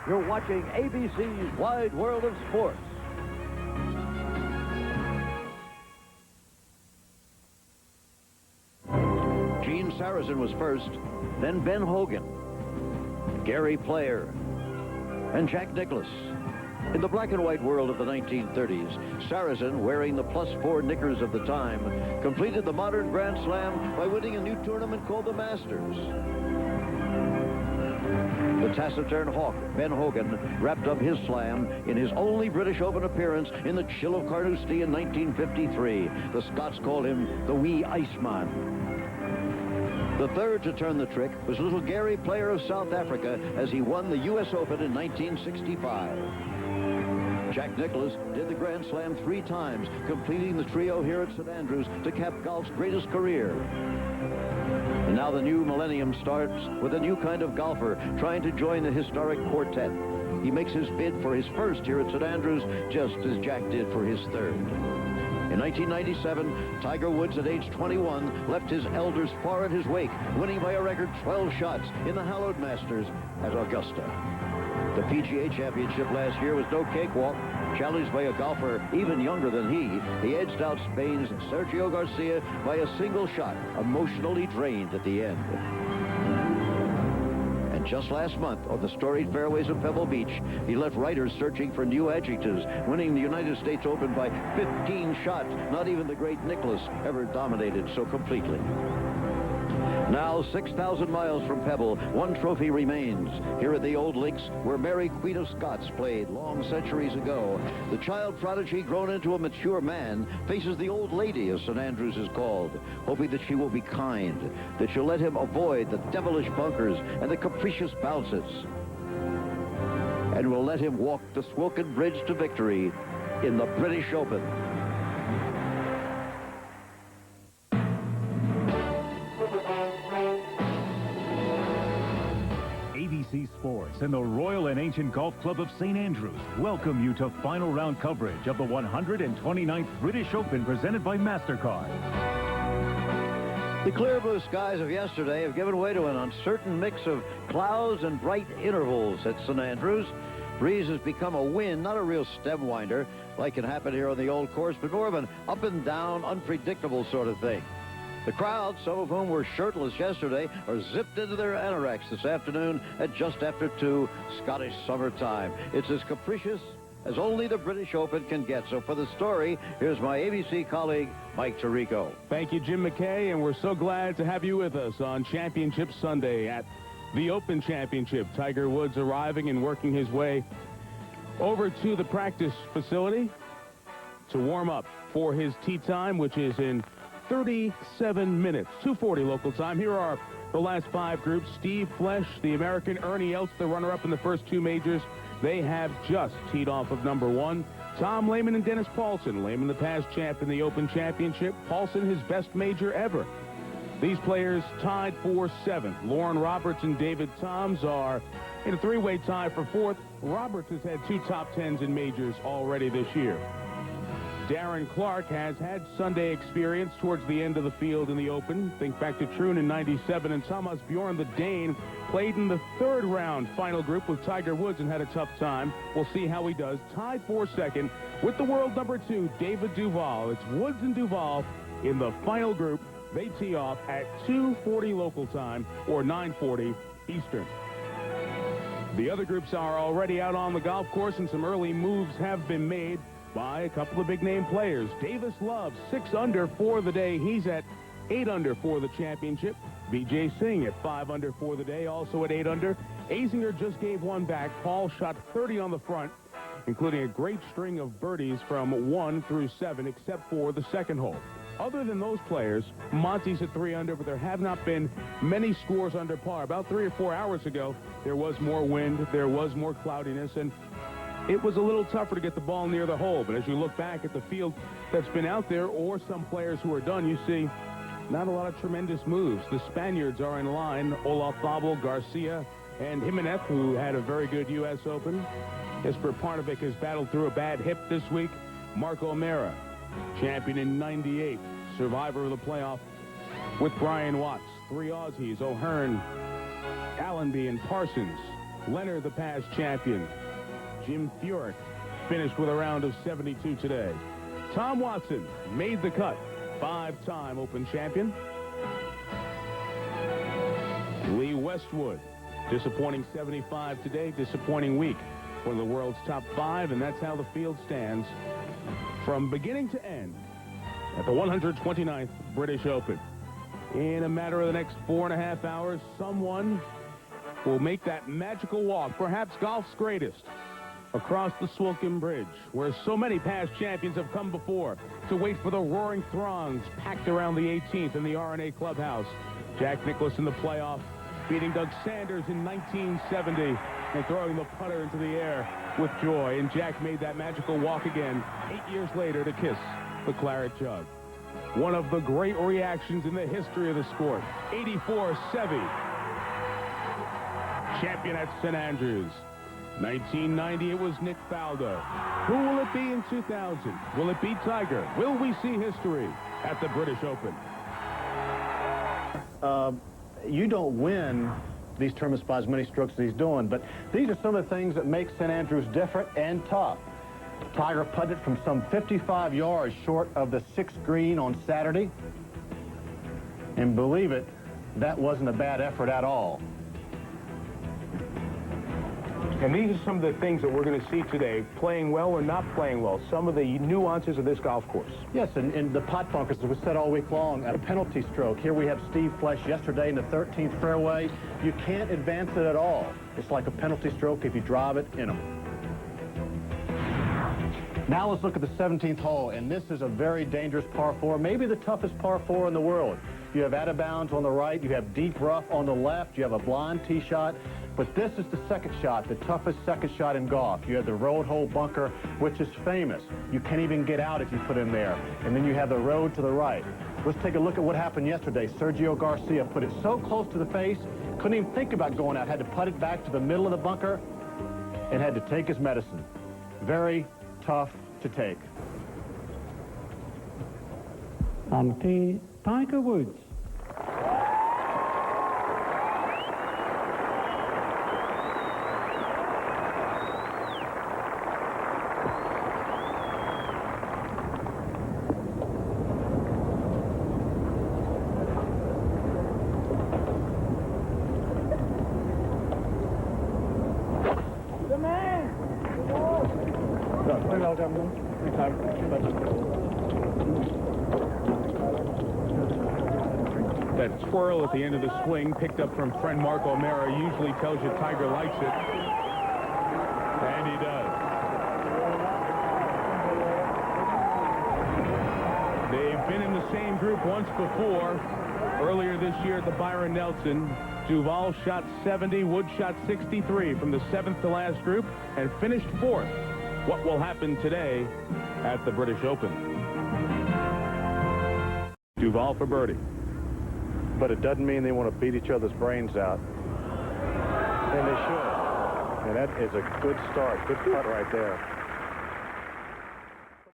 You're watching ABC's Wide World of Sports. Gene Sarazen was first, then Ben Hogan, Gary Player, and Jack Nicklaus. In the black and white world of the 1930s, Sarazen, wearing the +4 knickers of the time, completed the modern Grand Slam by winning a new tournament called the Masters. The taciturn hawk, Ben Hogan, wrapped up his slam in his only British Open appearance in the chill of Carnoustie in 1953. The Scots called him the Wee Iceman. The third to turn the trick was little Gary Player of South Africa as he won the U.S. Open in 1965. Jack Nicklaus did the Grand Slam 3 times, completing the trio here at St. Andrews to cap golf's greatest career. And now the new millennium starts with a new kind of golfer trying to join the historic quartet. He makes his bid for his first here at St. Andrews, just as Jack did for his third. In 1997, Tiger Woods at age 21 left his elders far in his wake, winning by a record 12 shots in the hallowed Masters at Augusta. The PGA Championship last year was no cakewalk. Challenged by a golfer even younger than he edged out Spain's Sergio Garcia by a single shot, emotionally drained at the end. And just last month, on the storied fairways of Pebble Beach, he left writers searching for new adjectives, winning the United States Open by 15 shots. Not even the great Nicklaus ever dominated so completely. Now, 6,000 miles from Pebble, one trophy remains. Here at the old links where Mary, Queen of Scots, played long centuries ago. The child prodigy, grown into a mature man, faces the old lady, as St. Andrews is called, hoping that she will be kind, that she'll let him avoid the devilish bunkers and the capricious bounces, and will let him walk the Swilcan Bridge to victory in the British Open. ABC Sports and the Royal and Ancient Golf Club of St. Andrews welcome you to final round coverage of the 129th British Open presented by MasterCard. The clear blue skies of yesterday have given way to an uncertain mix of clouds and bright intervals at St. Andrews. Breeze has become a wind, not a real stem winder like can happen here on the old course, but more of an up and down, unpredictable sort of thing. The crowd, some of whom were shirtless yesterday, are zipped into their anoraks this afternoon at just after 2 Scottish summertime. It's as capricious as only the British Open can get. So for the story, here's my ABC colleague, Mike Tirico. Thank you, Jim McKay, and we're so glad to have you with us on Championship Sunday at the Open Championship. Tiger Woods arriving and working his way over to the practice facility to warm up for his tee time, which is in 37 minutes, 2:40 local time. Here are the last 5 groups. Steve Flesch, the American, Ernie Els, the runner-up in the first 2 majors. They have just teed off of number 1. Tom Lehman and Dennis Paulson. Lehman, the past champ in the Open Championship. Paulson, his best major ever. These players tied for 7th. Lauren Roberts and David Toms are in a 3-way tie for 4th. Roberts has had 2 top 10s in majors already this year. Darren Clark has had Sunday experience towards the end of the field in the Open. Think back to Troon in '97, and Thomas Bjorn, the Dane, played in the 3rd round final group with Tiger Woods and had a tough time. We'll see how he does. Tied for 2nd with the world number 2, David Duval. It's Woods and Duval in the final group. They tee off at 2:40 local time or 9:40 Eastern. The other groups are already out on the golf course, and some early moves have been made by a couple of big-name players. Davis Love, 6 under for the day. He's at 8 under for the championship. Vijay Singh at 5 under for the day, also at 8 under. Azinger just gave 1 back. Paul shot 30 on the front, including a great string of birdies from 1 through 7, except for the 2nd hole. Other than those players, Monty's at 3 under, but there have not been many scores under par. About 3 or 4 hours ago, there was more wind, there was more cloudiness, and it was a little tougher to get the ball near the hole. But as you look back at the field that's been out there, or some players who are done, you see not a lot of tremendous moves. The Spaniards are in line. Olazabal, Garcia, and Jimenez, who had a very good U.S. Open. Jesper Parnevik has battled through a bad hip this week. Mark O'Mara, champion in '98, survivor of the playoff with Brian Watts. 3 Aussies, O'Hearn, Allenby, and Parsons. Leonard, the past champion. Jim Furyk finished with a round of 72 today. Tom Watson made the cut, 5-time Open champion. Lee Westwood, disappointing 75 today, disappointing week. One of the world's top 5, and that's how the field stands from beginning to end at the 129th British Open. In a matter of the next 4.5 hours, someone will make that magical walk, perhaps golf's greatest, across the Swilcan Bridge, where so many past champions have come before to wait for the roaring throngs packed around the 18th in the R&A Clubhouse. Jack Nicklaus in the playoff, beating Doug Sanders in 1970 and throwing the putter into the air with joy. And Jack made that magical walk again 8 years later to kiss the claret jug. One of the great reactions in the history of the sport. 84 Seve, champion at St. Andrews. 1990, it was Nick Faldo. Who will it be in 2000? Will it be Tiger? Will we see history at the British Open? You don't win these tournaments by as many strokes as he's doing, but these are some of the things that make St. Andrews different and tough. Tiger putted from some 55 yards short of the 6th green on Saturday. And believe it, that wasn't a bad effort at all. And these are some of the things that we're going to see today, playing well or not playing well, some of the nuances of this golf course. Yes, and the pot bunkers, as was said all week long, a penalty stroke. Here we have Steve Flesh yesterday in the 13th fairway. You can't advance it at all. It's like a penalty stroke if you drive it in them. Now let's look at the 17th hole, and this is a very dangerous par 4, maybe the toughest par 4 in the world. You have out of bounds on the right, you have deep rough on the left, you have a blind tee shot, but this is the second shot, the toughest second shot in golf. You have the road hole bunker, which is famous. You can't even get out if you put in there. And then you have the road to the right. Let's take a look at what happened yesterday. Sergio Garcia put it so close to the face, couldn't even think about going out, had to putt it back to the middle of the bunker, and had to take his medicine. Very tough to take. On tee, Tiger Woods. That twirl at the end of the swing, picked up from friend Mark O'Mara, usually tells you Tiger likes it. And he does. They've been in the same group once before. Earlier this year at the Byron Nelson, Duval shot 70, Wood shot 63 from the 7th to last group and finished 4th. What will happen today at the British Open? Duval for birdie. But it doesn't mean they want to beat each other's brains out. And they should. And that is a good start. Good putt right there.